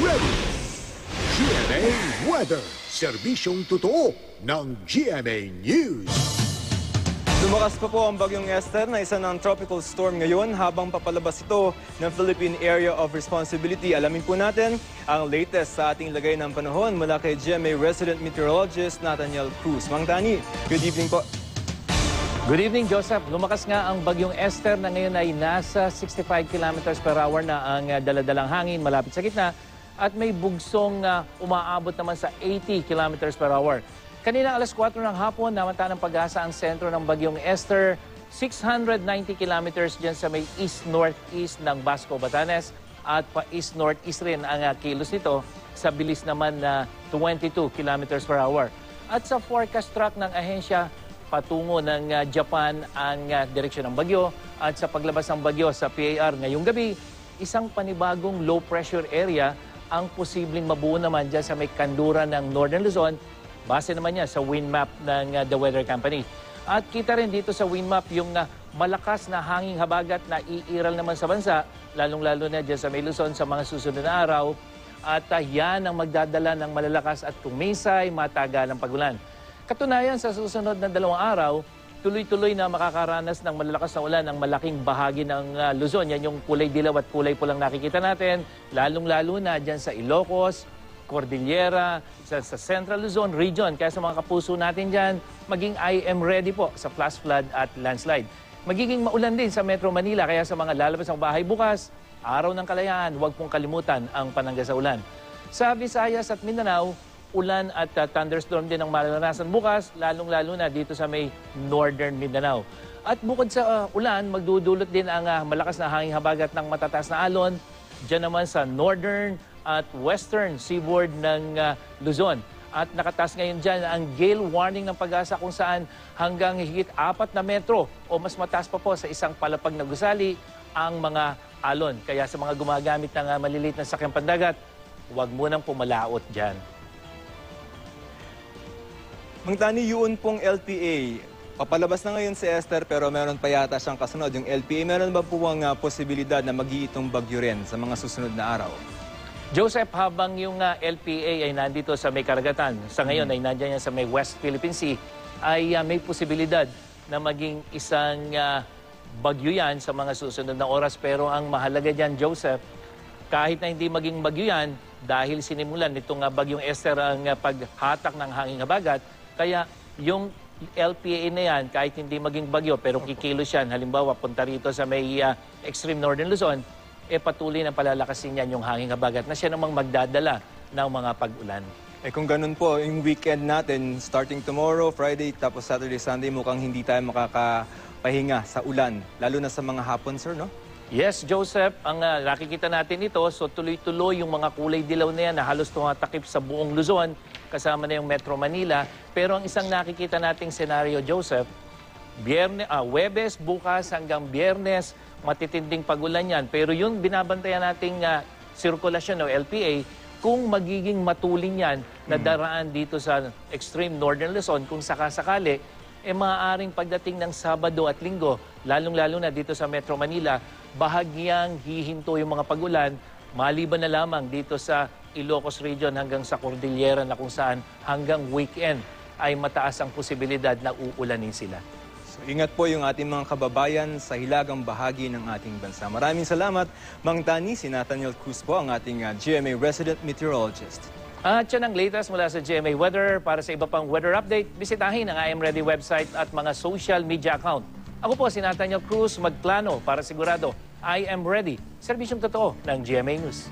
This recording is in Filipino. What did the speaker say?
ready. GMA Weather, serbisyong totoo ng GMA News. Lumakas pa po ang bagyong Esther na isa ng tropical storm ngayon habang papalabas ito ng Philippine Area of Responsibility. Alamin po natin ang latest sa ating lagay ng panahon mula kay GMA resident meteorologist Nathaniel Cruz. Mang Dani, good evening po. Good evening, Joseph. Lumakas nga ang bagyong Esther na ngayon ay nasa 65 kilometers per hour na ang daladalang hangin malapit sa gitna at may bugsong umaabot naman sa 80 kilometers per hour. Kanina alas 4 ng hapon, namanta ng pag-asa ang sentro ng bagyong Esther, 690 kilometers dyan sa may east-northeast ng Basco, Batanes at pa-east-northeast rin ang kilos nito sa bilis naman na 22 kilometers per hour. At sa forecast track ng ahensya, patungo ng Japan ang direksyon ng bagyo at sa paglabas ng bagyo sa PAR ngayong gabi, isang panibagong low pressure area ang posibleng mabuo naman dyan sa may kanluran ng Northern Luzon. Base naman niya sa wind map ng The Weather Company. At kita rin dito sa wind map yung malakas na hanging habagat na iiral naman sa bansa, lalong-lalo na dyan sa may Luzon sa mga susunod na araw. At yan ang magdadala ng malalakas at kumisay matagalang pagulan. Katunayan sa susunod na 2 araw, tuloy-tuloy na makakaranas ng malalakas na ulan ang malaking bahagi ng Luzon. Yan yung kulay dilaw at kulay pulang nakikita natin, lalong-lalo na dyan sa Ilocos, Cordillera, sa Central Luzon region. Kaya sa mga kapuso natin dyan, maging I am ready po sa flash flood at landslide. Magiging maulan din sa Metro Manila, kaya sa mga lalabas ng bahay bukas, araw ng kalayaan, huwag pong kalimutan ang panangga sa ulan. Sa Visayas at Mindanao, ulan at thunderstorm din ang mararanasan bukas, lalong-lalo na dito sa may Northern Mindanao. At bukod sa ulan, magdudulot din ang malakas na hanging habagat ng matataas na alon, dyan naman sa Northern at Western seaboard ng Luzon. At nakataas ngayon dyan ang gale warning ng pag-asa kung saan hanggang higit 4 na metro o mas mataas pa po sa isang palapag na gusali ang mga alon. Kaya sa mga gumagamit ng maliliit na sakyang pandagat, huwag munang pumalaot dyan. Mang Dani, yun pong LPA. Papalabas na ngayon si Esther pero meron pa yata siyang kasunod. Yung LPA, meron ba po ang posibilidad na mag-iitong bagyo rin sa mga susunod na araw? Joseph, habang yung LPA ay nandito sa may karagatan, sa ngayon ay nandiyan yan sa may West Philippine Sea, ay may posibilidad na maging isang bagyo yan sa mga susunod na oras. Pero ang mahalaga dyan, Joseph, kahit na hindi maging bagyo yan, dahil sinimulan nitong bagyong Esther ang paghatak ng hanging habagat, kaya yung LPA na yan, kahit hindi maging bagyo, pero kikilos yan, halimbawa punta rito sa may extreme northern Luzon, patuloy na palalakasin yan yung hanging habagat na siya namang magdadala ng mga pag-ulan. Kung ganun po, yung weekend natin, starting tomorrow, Friday, tapos Saturday, Sunday, mukhang hindi tayo makakapahinga sa ulan, lalo na sa mga hapon, sir, no? Yes, Joseph, ang nakikita natin ito, so tuloy-tuloy yung mga kulay dilaw na yan na halos tumatakip sa buong Luzon, kasama na yung Metro Manila. Pero ang isang nakikita nating senaryo, Joseph, Huwebes, bukas hanggang Biyernes, matitinding pagulan yan. Pero yung binabantayan nating sirkulasyon o LPA, kung magiging matulin yan na daraan dito sa extreme northern Luzon, kung sakasakali, maaaring pagdating ng Sabado at Linggo, lalong-lalo na dito sa Metro Manila, bahagyang hihinto yung mga pagulan, maliban na lamang dito sa Ilocos region hanggang sa Cordillera na kung saan hanggang weekend ay mataas ang posibilidad na uulanin sila. So, ingat po yung ating mga kababayan sa hilagang bahagi ng ating bansa. Maraming salamat, Mang Dani. Si Nathaniel Cruz po ang ating GMA resident meteorologist. At yan ang latest mula sa GMA Weather. Para sa iba pang weather update, bisitahin ang I Am Ready website at mga social media account. Ako po si Nathaniel Cruz, magplano para sigurado I am ready. Serbisyong totoo ng GMA News.